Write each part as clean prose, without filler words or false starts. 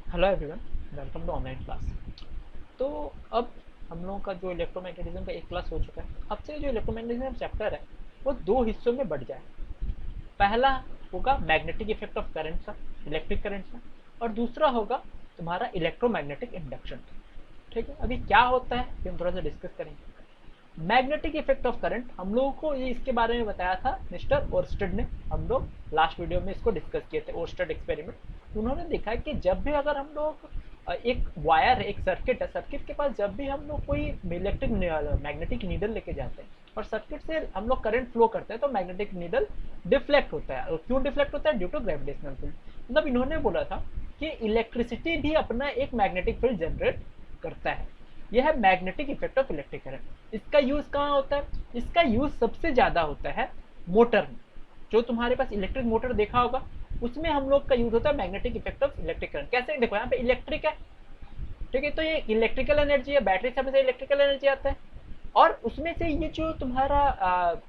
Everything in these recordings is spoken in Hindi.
Hello everyone, welcome to online class. तो अब हम लोगों का जो इलेक्ट्रोमैग्नेटिज्म का एक क्लास हो चुका है। अब से जो इलेक्ट्रोमैग्नेटिज्म चैप्टर है वो दो हिस्सों में बढ़ जाए। पहला होगा मैग्नेटिक इफेक्ट ऑफ करंट का, इलेक्ट्रिक करंट का, और दूसरा होगा तुम्हारा इलेक्ट्रोमैग्नेटिक इंडक्शन। ठीक है, अभी क्या होता है ये हम थोड़ा सा डिस्कस करेंगे। मैग्नेटिक इफेक्ट ऑफ करंट हम लोगों को ये इसके बारे में बताया था मिस्टर ओर्स्टेड ने। हम लोग लास्ट वीडियो में इसको डिस्कस किए थे, ओर्स्टेड एक्सपेरिमेंट। उन्होंने देखा कि जब भी अगर हम लोग एक वायर है, एक सर्किट है, सर्किट के पास जब भी हम लोग कोई इलेक्ट्रिक मैग्नेटिक नीडल लेके जाते हैं और सर्किट से हम लोग करंट फ्लो करते हैं तो मैग्नेटिक नीडल डिफ्लेक्ट होता है। और क्यों डिफ्लेक्ट होता है? Due to gravitational field. मतलब इन्होंने बोला था कि इलेक्ट्रिसिटी भी अपना एक मैग्नेटिक फील्ड जनरेट करता है। यह है magnetic effect of electric current. इसका यूज कहाँ होता है? इसका यूज सबसे ज्यादा होता है मोटर में। जो तुम्हारे पास इलेक्ट्रिक मोटर देखा होगा उसमें हम लोग का यूज होता है magnetic effect of electric current. कैसे? देखो यहाँ पे इलेक्ट्रिक है, ठीक है, तो ये इलेक्ट्रिकल एनर्जी है, बैटरी से हमेशा इलेक्ट्रिकल एनर्जी आता है। और उसमें से ये जो तुम्हारा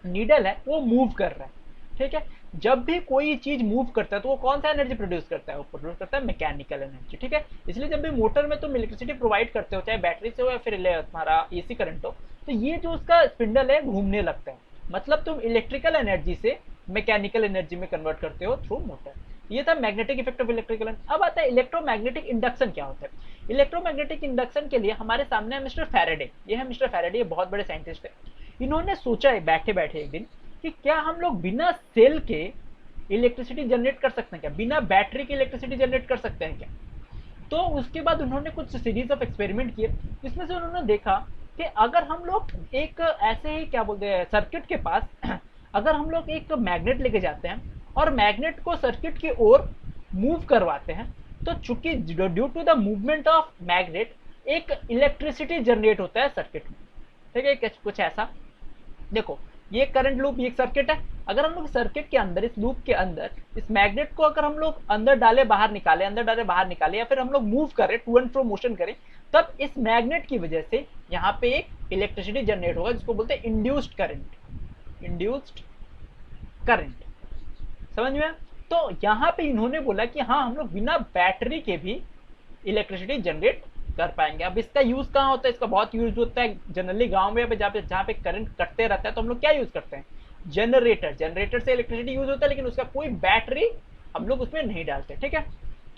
नीडल है वो मूव कर रहा है। ठीक है, जब भी कोई चीज मूव करता है तो वो कौन सा एनर्जी प्रोड्यूस करता है? वो प्रोड्यूस करता है मैकेनिकल एनर्जी। ठीक है, इसलिए जब भी मोटर में तुम इलेक्ट्रिसिटी प्रोवाइड करते हो, चाहे बैटरी से हो या फिर तुम्हारा एसी करंट हो, तो ये जो उसका स्पिंडल है घूमने लगता है। मतलब तुम इलेक्ट्रिकल एनर्जी से मैकेनिकल एनर्जी में कन्वर्ट करते हो थ्रू मोटर। ये था magnetic effect of electrical current. अब आता है इलेक्ट्रोमैग्नेटिक इंडक्शन। क्या होता है इलेक्ट्रोमैग्नेटिक इंडक्शन? के लिए हमारे सामने है मिस्टर फैराडे। ये है मिस्टर फैराडे, ये बहुत बड़े साइंटिस्ट है। इन्होंने सोचा है बैठे बैठे एक दिन कि क्या हम लोग बिना सेल के इलेक्ट्रिसिटी जनरेट कर सकते हैं क्या? बिना बैटरी के इलेक्ट्रिसिटी जनरेट कर सकते हैं क्या? तो उसके बाद उन्होंने कुछ सीरीज ऑफ एक्सपेरिमेंट किए जिसमें से उन्होंने देखा कि अगर हम लोग एक ऐसे ही क्या बोलते हैं सर्किट के पास अगर हम लोग एक मैग्नेट लेके जाते हैं और मैग्नेट को सर्किट की ओर मूव करवाते हैं तो चूंकि due to the movement of magnet एक इलेक्ट्रिसिटी जनरेट होता है सर्किट में। ठीक है, कुछ ऐसा। देखो, ये करंट लूप, ये एक सर्किट है। अगर हम लोग सर्किट के अंदर, इस लूप के अंदर इस मैग्नेट को अगर हम लोग अंदर डाले बाहर निकाले, अंदर डाले बाहर निकाले, या फिर हम लोग मूव करें, टू एंड फ्रो मोशन करें, तब इस मैग्नेट की वजह से यहाँ पे एक इलेक्ट्रिसिटी जनरेट होगा जिसको बोलते हैं इंड्यूस्ड करंट। इंड्यूस्ड करंट, समझ में? तो यहाँ पे इन्होंने बोला कि हाँ, हम लोग बिना बैटरी के भी इलेक्ट्रिसिटी जनरेट कर पाएंगे। अब इसका यूज कहाँ होता है? इसका बहुत यूज होता है जनरली गांव में, जहाँ पे करंट कटते रहता है तो हम लोग क्या यूज करते हैं? जनरेटर। जनरेटर से इलेक्ट्रिसिटी यूज होता है लेकिन उसका कोई बैटरी हम लोग उसमें नहीं डालते। ठीक है,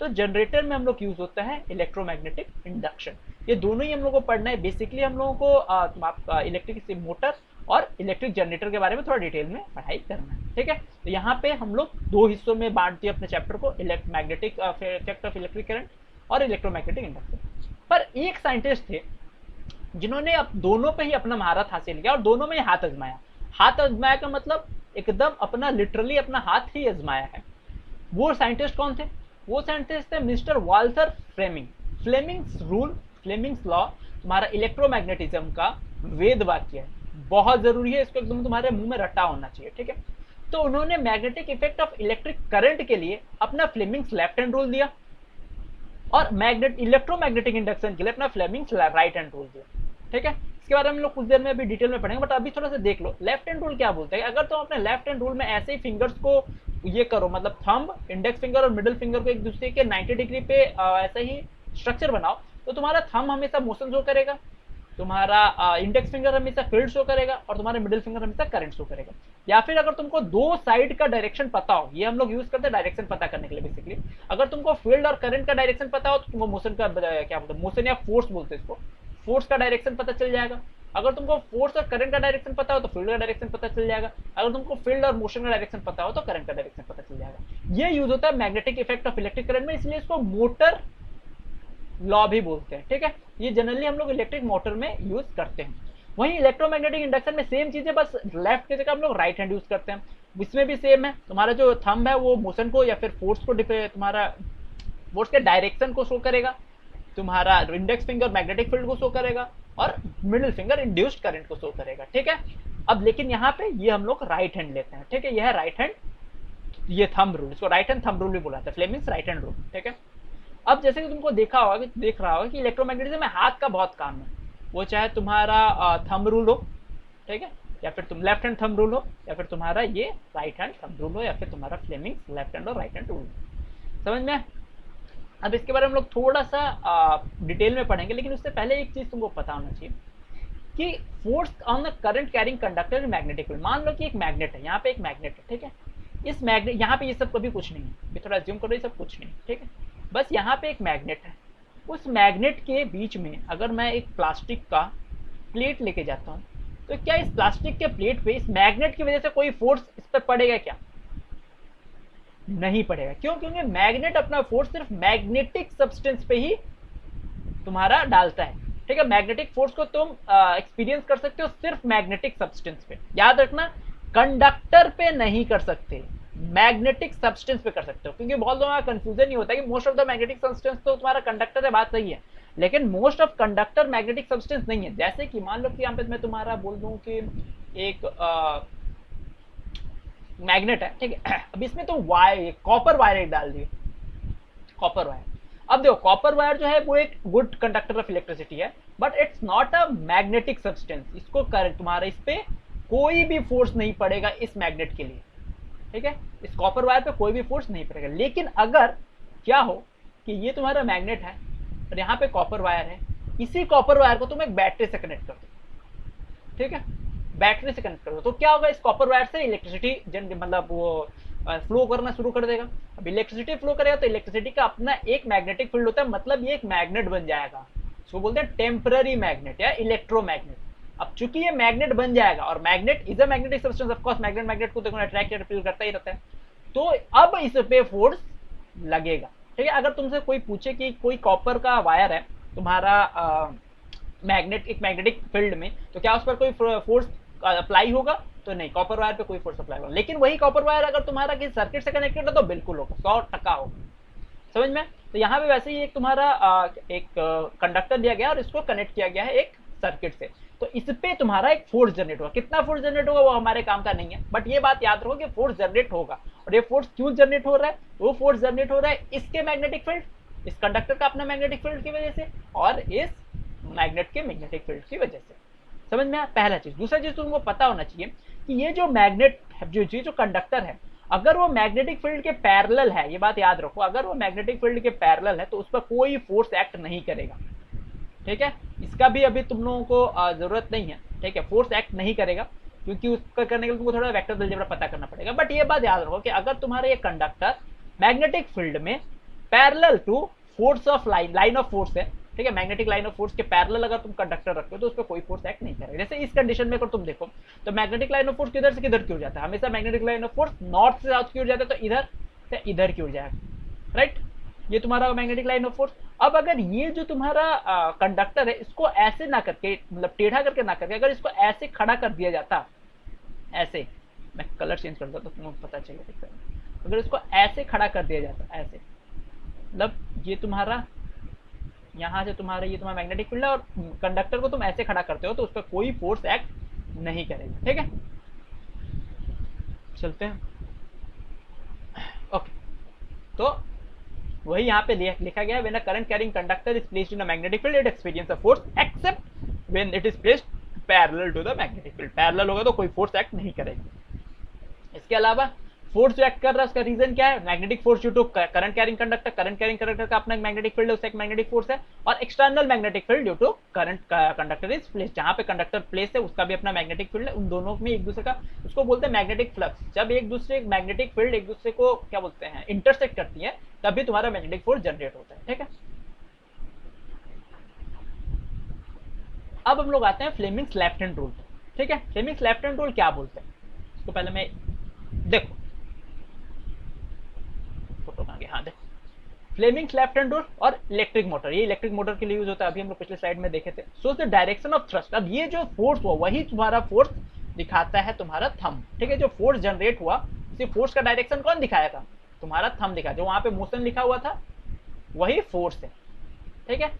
तो जनरेटर में हम लोग यूज होता है इलेक्ट्रोमैग्नेटिक इंडक्शन। ये दोनों ही हम लोग को पढ़ना है। बेसिकली हम लोगों को इलेक्ट्रिक मोटर और इलेक्ट्रिक जनरेटर के बारे में थोड़ा डिटेल में पढ़ाई करना है। ठीक है, तो यहाँ पे हम लोग दो हिस्सों में बांट दिए अपने चैप्टर को, magnetic effect of electric current और इलेक्ट्रोमैग्नेटिक इंडक्शन। पर एक साइंटिस्ट थे जिन्होंने अब दोनों पे ही अपना महारत हासिल किया और दोनों में ही हाथ आजमाया। हाथ आजमाया का मतलब एकदम अपना लिटरली अपना हाथ ही आजमाया है। वो साइंटिस्ट कौन थे? वो साइंटिस्ट थे mister Walther Flemming. Fleming's rule, Fleming's law तुम्हारा इलेक्ट्रोमैग्नेटिज्म का वेद वाक्य है, बहुत जरूरी है, इसको एकदम तुम्हारे मुंह में रटा होना चाहिए। ठीक है, तो उन्होंने magnetic effect of electric current के लिए अपना फ्लेमिंग्स लेफ्ट हैंड रूल दिया और मैग्नेट इलेक्ट्रोमैग्नेटिक इंडक्शन के लिए अपना फ्लेमिंग्स राइट हैंड रूल दिया। ठीक है, इसके बारे में हम लोग कुछ देर में अभी डिटेल में पढ़ेंगे, बट अभी थोड़ा सा देख लो लेफ्ट हैंड रूल क्या बोलते हैं। अगर तुम अपने लेफ्ट हैंड रूल में ऐसे ही फिंगर्स को ये करो, मतलब थंब, इंडेक्स फिंगर और मिडिल फिंगर को एक दूसरे के 90 डिग्री पे ऐसे ही स्ट्रक्चर बनाओ, तो तुम्हारा थंब हमेशा मोशन शो करेगा, तुम्हारा इंडेक्स फिंगर हमेशा फील्ड शो करेगा और तुम्हारा मिडिल फिंगर हमेशा करंट शो करेगा। या फिर अगर तुमको दो साइड का डायरेक्शन पता हो, ये हम लोग यूज करते हैं डायरेक्शन पता करने के लिए बेसिकली। अगर तुमको फील्ड और करंट का डायरेक्शन पता हो तो तुमको मोशन का क्या बोलते हैं, मोशन या फोर्स बोलते हैं इसको, फोर्स का डायरेक्शन पता चल जाएगा। अगर तुमको फोर्स और करंट का डायरेक्शन पता हो तो फील्ड का डायरेक्शन पता चल जाएगा। अगर तुमको फील्ड और मोशन का डायरेक्शन पता हो तो करंट का डायरेक्शन पता चल जाएगा। ये यूज होता है magnetic effect of electric current में, इसलिए इसको मोटर लॉ भी बोलते हैं। ठीक है, ये जनरली हम लोग इलेक्ट्रिक मोटर में यूज करते हैं। वहीं इलेक्ट्रोमैग्नेटिक इंडक्शन में सेम चीज है, बस लेफ्ट की जगह हम लोग राइट हैंड यूज करते हैं। इसमें भी सेम है, तुम्हारा जो थंब है वो मोशन को या फिर फोर्स को तुम्हारा फोर्स के डायरेक्शन को शो करेगा, तुम्हारा इंडेक्स फिंगर मैग्नेटिक फील्ड को शो करेगा और मिडिल फिंगर इंड्यूस्ड करंट को शो करेगा। ठीक है, अब लेकिन यहाँ पे ये हम लोग राइट हैंड लेते हैं। ठीक है, यह है राइट हैंड, ये थंब रूल, इसको राइट हैंड थंब रूल भी बुलाते हैं, फ्लेमिंग्स राइट हैंड रूल। ठीक है, अब जैसे कि तुमको देख रहा होगा कि इलेक्ट्रोमैग्नेटिज्म में हाथ का बहुत काम है, वो चाहे तुम्हारा थंब रूल हो, ठीक है, या फिर तुम लेफ्ट हैंड थंब रूल हो, या फिर तुम्हारा ये राइट हैंड थंब रूल हो, या फिर तुम्हारा फ्लेमिंग्स लेफ्ट हैंड और राइट हैंड रूल। समझ में? अब इसके बारे में हम लोग थोड़ा सा डिटेल में पढ़ेंगे, लेकिन उससे पहले एक चीज तुमको पता होना चाहिए कि force on the current carrying conductor magnetic field. मान लो कि एक मैग्नेट है, यहाँ पे एक मैग्नेट है, ठीक है। इस मैग्नेट, यहाँ पे ये सब कभी कुछ नहीं है, थोड़ा अज्यूम करो ये सब कुछ नहीं, ठीक है। बस यहाँ पे एक मैग्नेट है, उस मैग्नेट के बीच में अगर मैं एक प्लास्टिक का प्लेट लेके जाता हूँ, तो क्या इस प्लास्टिक के प्लेट पे इस मैग्नेट की वजह से कोई फोर्स इस पर पड़ेगा क्या? नहीं पड़ेगा। क्यों? क्योंकि मैग्नेट अपना फोर्स सिर्फ मैग्नेटिक सब्सटेंस पे ही तुम्हारा डालता है, ठीक है। मैग्नेटिक फोर्स को तुम एक्सपीरियंस कर सकते हो सिर्फ मैग्नेटिक सब्सटेंस पे, याद रखना, कंडक्टर पे नहीं कर सकते, मैग्नेटिक सब्सटेंस पे कर सकते हो। क्योंकि बहुत लोगों का कंफ्यूजन नहीं होता कि most of the magnetic substance तो तुम्हारा कंडक्टर है, बात सही है, लेकिन most of conductor magnetic substance नहीं है। जैसे कि मान लो कि यहाँ पे मैं तुम्हारा बोल दूं कि एक मैग्नेट है, ठीक है। अब इसमें तो वायर, कॉपर वायर एक डाल दिए, कॉपर वायर। अब देखो कॉपर वायर जो है वो एक गुड कंडक्टर ऑफ इलेक्ट्रिसिटी है, but it's not a magnetic substance. इसको कर तुम्हारा इस पे कोई भी फोर्स नहीं पड़ेगा इस मैग्नेट के लिए, ठीक है। इस कॉपर वायर पे कोई भी फोर्स नहीं पड़ेगा। लेकिन अगर क्या हो कि ये तुम्हारा मैग्नेट है और यहाँ पे कॉपर वायर है, इसी कॉपर वायर को तुम एक बैटरी से कनेक्ट कर दो, ठीक है, बैटरी से कनेक्ट कर दो, तो क्या होगा, इस कॉपर वायर से इलेक्ट्रिसिटी मतलब वो फ्लो करना शुरू कर देगा। अब इलेक्ट्रिसिटी फ्लो करेगा तो इलेक्ट्रिसिटी का अपना एक मैग्नेटिक फील्ड होता है, मतलब ये एक मैग्नेट बन जाएगा। इसको बोलते हैं टेम्पररी मैग्नेट या इलेक्ट्रोमैग्नेट। अब चूंकि ये मैग्नेट बन जाएगा, और magnet is a magnetic substance, of course magnet को देखो अट्रैक्ट या रिपील करता ही रहता है, तो अब इस पे फोर्स लगेगा, ठीक है। अगर तुमसे कोई पूछे कि कोई कॉपर का वायर है तुम्हारा मैग्नेट, एक मैग्नेटिक फील्ड में, तो क्या उस पर कोई फोर्स अप्लाई होगा? तो नहीं, कॉपर वायर पे कोई फोर्स अप्लाई होगा। लेकिन वही कॉपर वायर अगर तुम्हारा किसी सर्किट से कनेक्टेड है तो बिल्कुल होगा, 100% होगा, समझ में। तो यहाँ पे वैसे ही एक तुम्हारा एक कंडक्टर दिया गया और इसको कनेक्ट किया गया है एक सर्किट से, तो इस पे तुम्हारा एक फोर्स जनरेट होगा। कितना फोर्स जनरेट होगा वो हमारे काम का नहीं है, बट ये बात याद रखो कि फोर्स जनरेट होगा। और ये फोर्स क्यों जनरेट हो रहा है? वो फोर्स जनरेट हो रहा है इसके मैग्नेटिक फील्ड, इस कंडक्टर का अपना मैग्नेटिक फील्ड की वजह से, और इस मैग्नेट के मैग्नेटिक फील्ड की वजह से। समझ में आया? पहला चीज। दूसरा चीज तुमको पता होना चाहिए कि ये जो मैग्नेट जो कंडक्टर है, अगर वो मैग्नेटिक फील्ड के पैरेलल है, ये बात याद रखो, अगर वो मैग्नेटिक फील्ड के पैरेलल है तो उस पर कोई फोर्स एक्ट नहीं करेगा, ठीक है। इसका भी अभी तुम लोगों को जरूरत नहीं है, ठीक है, फोर्स एक्ट नहीं करेगा, क्योंकि उसका करने के लिए तुमको थोड़ा वेक्टर अलजेब्रा पता करना पड़ेगा। बट ये बात याद रखो कि अगर तुम्हारा ये कंडक्टर मैग्नेटिक फील्ड में parallel to force of line of force है, ठीक है, मैग्नेटिक लाइन ऑफ फोर्स के पैरेलल अगर तुम कंडक्टर रखते हो तो उस पर कोई फोर्स एक्ट नहीं करेगा। जैसे इस कंडीशन में अगर तुम देखो तो मैग्नेटिक लाइन ऑफ फोर्स किधर से किधर की ओर जाता है? हमेशा magnetic line of force north से साउथ की ओर जाता है, तो इधर से इधर की ओर जाएगा, राइट। ये तुम्हारा मैग्नेटिक लाइन ऑफ फोर्स। अब अगर ये जो तुम्हारा कंडक्टर है, इसको ऐसे ना करके, मतलब टेढ़ा करके ना करके, अगर इसको ऐसे खड़ा कर दिया जाता, ऐसे, मैं कलर चेंज कर देता तो तुम्हें पता चलेगा, अगर इसको ऐसे खड़ा कर दिया जाता, ऐसे, मतलब ये तुम्हारा यहाँ से तुम्हारा ये तुम्हारा मैग्नेटिक फील्ड है और कंडक्टर को तुम ऐसे खड़ा करते हो तो उस पर कोई फोर्स एक्ट नहीं करेगा, ठीक है। चलते हैं, ओके। तो वही यहाँ पे लिखा गया है, when a current carrying conductor is placed in a magnetic field it experience a force except when it is placed parallel to the magnetic field. Parallel होगा तो कोई फोर्स एक्ट नहीं करेगा। इसके अलावा फोर्स जो एक्ट कर रहा है उसका रीजन क्या है? Magnetic force due to current carrying conductor, current carrying conductor का अपना मैग्नेटिक फील्ड है, उससे एक मैग्नेटिक फोर्स है, और external magnetic field due to current conductor is place, जहां पे कंडक्टर प्लेस है उसका भी अपना मैग्नेटिक फील्ड है। उन दोनों में एक दूसरे का, उसको बोलते हैं मैग्नेटिक फ्लक्स। जब एक दूसरे मैग्नेटिक फील्ड एक दूसरे को क्या बोलते हैं, इंटरसेक्ट करती है, तभी तुम्हारा मैग्नेटिक फोर्स जनरेट होता है, ठीक है। अब हम लोग आते हैं फ्लेमिंग्स लेफ्ट हैंड रूल, ठीक है। फ्लेमिंग्स लेफ्ट हैंड रूल क्या बोलते हैं, इसको पहले मैं, देखो फोटो कहाँ गया, हाँ देखो, फ्लेमिंग्स लेफ्ट हैंड रूल और इलेक्ट्रिक मोटर, ये इलेक्ट्रिक मोटर के लिए यूज होता है, अभी हम लोग पिछले स्लाइड में देखे थे। So the direction of thrust, अब ये जो फोर्स हुआ वही तुम्हारा फोर्स दिखाता है तुम्हारा थंब, ठीक है। जो फोर्स जनरेट हुआ उसी फोर्स का डायरेक्शन कौन दिखाया था? तुम्हारा थंब दिखाया, जो वहां पे मोशन लिखा हुआ था वही फोर्स है, ठीक है।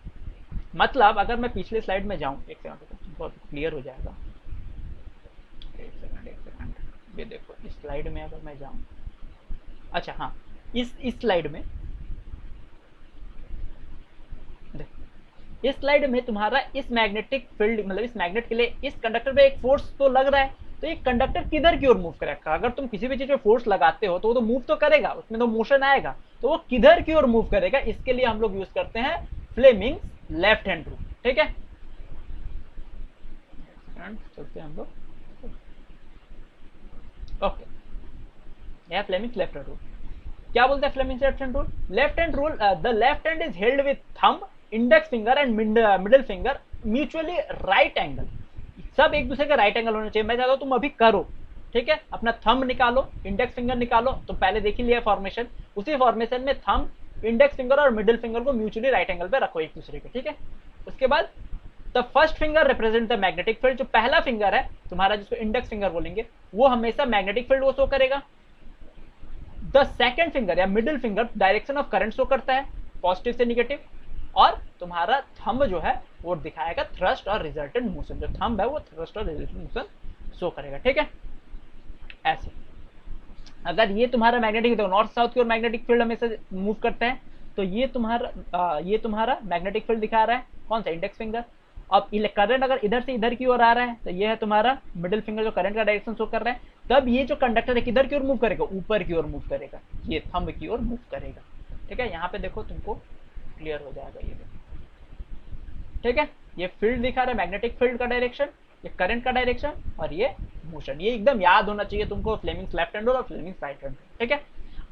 मतलब अगर मैं पिछले स्लाइड में जाऊं, एक सेकंड बहुत क्लियर हो जाएगा, एक सेकंड, ये देखो इस स्लाइड में अगर मैं जाऊं, अच्छा हाँ, इस स्लाइड में, इस स्लाइड में तुम्हारा इस मैग्नेटिक फील्ड, मतलब इस मैग्नेट के लिए इस कंडक्टर पे एक फोर्स तो लग रहा है, तो ये कंडक्टर किधर की ओर मूव करेगा? अगर तुम किसी भी चीज पे फोर्स लगाते हो तो वो तो मूव तो करेगा, उसमें तो मोशन आएगा, तो वो किधर की ओर मूव करेगा, इसके लिए हम लोग यूज करते हैं फ्लेमिंग्स लेफ्ट हैंड रूल। ठीक है, चलते हैं हम लोग। ओके, यह फ्लेमिंग्स लेफ्ट हैंड रूल। क्या बोलते हैं Fleming's left hand rule? Left hand rule, the left hand is held with thumb, index finger and middle finger mutually right angle. सब एक दूसरे का राइट एंगल होना चाहिए। मैं चाहता हूं तुम अभी करो, ठीक है? अपना थंब निकालो, इंडेक्स फिंगर निकालो, तो पहले देख ही लिया फॉर्मेशन। उसी फॉर्मेशन में थंब, इंडेक्स फिंगर और मिडिल फिंगर को म्यूचुअली राइट एंगल पे रखो एक दूसरे के, ठीक है? उसके बाद the first finger represent the magnetic field. जो पहला फिंगर है तुम्हारा, जिसको इंडेक्स फिंगर बोलेंगे, वो हमेशा मैग्नेटिक फील्ड को शो करेगा। द सेकेंड फिंगर या middle finger direction of current show करता है, पॉजिटिव से निगेटिव। और तुम्हारा थंब जो है वो दिखाएगा थ्रस्ट और रिजल्टेंट मोशन। जो थंब है वो थ्रस्ट और रिजल्टेंट मोशन शो करेगा, ठीक है? ऐसे अगर ये तुम्हारा मैग्नेटिक, देखो नॉर्थ साउथ की ओर मैग्नेटिक फील्ड हमेशा मूव करता है, तो ये तुम्हारा मैग्नेटिक फील्ड दिखा रहा है, कौन सा? Index finger. अब करंट अगर इधर से इधर की ओर आ रहा है, तो ये है तुम्हारा मिडिल फिंगर जो करंट का डायरेक्शन शो कर रहा है। तब ये जो कंडक्टर है किधर की ओर मूव करेगा? ऊपर की ओर मूव करेगा, ये थंब की ओर मूव करेगा, ठीक है? यहाँ पे देखो तुमको क्लियर हो जाएगा ये देखो, ठीक है? ये फील्ड दिखा रहा है, मैग्नेटिक फील्ड का डायरेक्शन, ये करंट का डायरेक्शन और ये मोशन। ये एकदम याद होना चाहिए तुमको, फ्लेमिंग्स लेफ्ट हैंड रूल और फ्लेमिंग्स राइट हैंड रूल, ठीक है?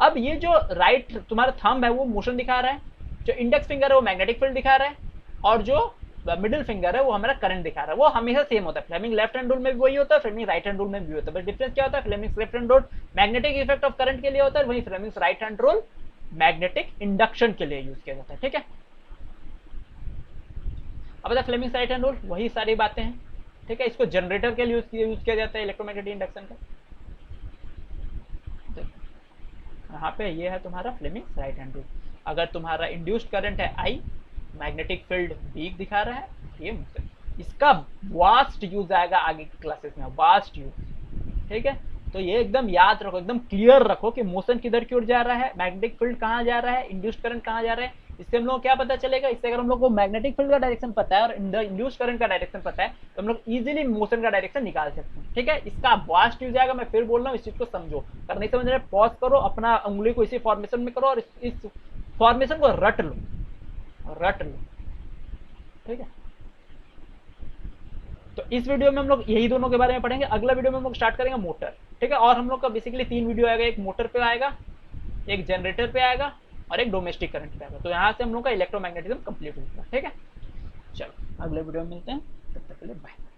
अब ये जो राइट तुम्हारा थंब है वो मोशन दिखा रहा है, जो इंडेक्स फिंगर है वो मैग्नेटिक फील्ड दिखा रहा है, और जो मिडिल फिंगर है वो हमारा करंट दिखा रहा है। वो हमेशा सेम होता है, फ्लेमिंग लेफ्ट हैंड रूल में भी वही होता है, फ्लेमिंग राइट हैंड रूल में भी होता है। बस डिफरेंस क्या होता है? Fleming left hand rule magnetic effect of current के लिए होता है, वही Fleming right hand rule magnetic induction के लिए यूज किया जाता है, ठीक है? अब बता फ्लेमिंग राइट हैंड रूल, वही सारी बातें हैं, ठीक है? इसको जनरेटर के लिए यूज किया जाता है, इलेक्ट्रोमैग्नेटिक इंडक्शन का। यहाँ पे ये है तुम्हारा फ्लेमिंग राइट हैंड रूल। अगर तुम्हारा इंड्यूस्ड करंट है आई, मैग्नेटिक फील्ड वीक दिखा रहा है, ये इसका वास्ट यूज आएगा आगे की क्लासेस में, वास्ट यूज, ठीक है? तो ये एकदम याद रखो, एकदम क्लियर रखो कि मोशन किधर की ओर जा रहा है, मैग्नेटिक फील्ड कहाँ जा रहा है, इंड्यूस्ड करंट कहाँ जा रहा है। इससे हम लोग क्या पता चलेगा? इससे अगर हम लोग को मैग्नेटिक फील्ड का डायरेक्शन पता है और इंड्यूस्ड करंट का डायरेक्शन पता है, तो हम लोग इजीली मोशन का डायरेक्शन निकाल सकते हैं, ठीक है? इसका वास्ट यूज आएगा, मैं फिर बोल रहा हूँ, इस चीज को समझो। अगर नहीं समझ रहे पॉज करो, अपना उंगली को इसी फॉर्मेशन में करो और इस फॉर्मेशन को रट लो, ठीक है? तो इस वीडियो में हम लोग यही दोनों के बारे में पढ़ेंगे। अगला वीडियो में हम लोग स्टार्ट करेंगे मोटर, ठीक है? और हम लोग का बेसिकली 3 वीडियो आएगा, एक मोटर पे आएगा, एक जनरेटर पे आएगा और एक डोमेस्टिक करंट पे आएगा। तो यहाँ से हम लोग का इलेक्ट्रोमैग्नेटिज्म कंप्लीट होगा, ठीक है? चलो अगले वीडियो में मिलते हैं, तब तक के लिए बाय।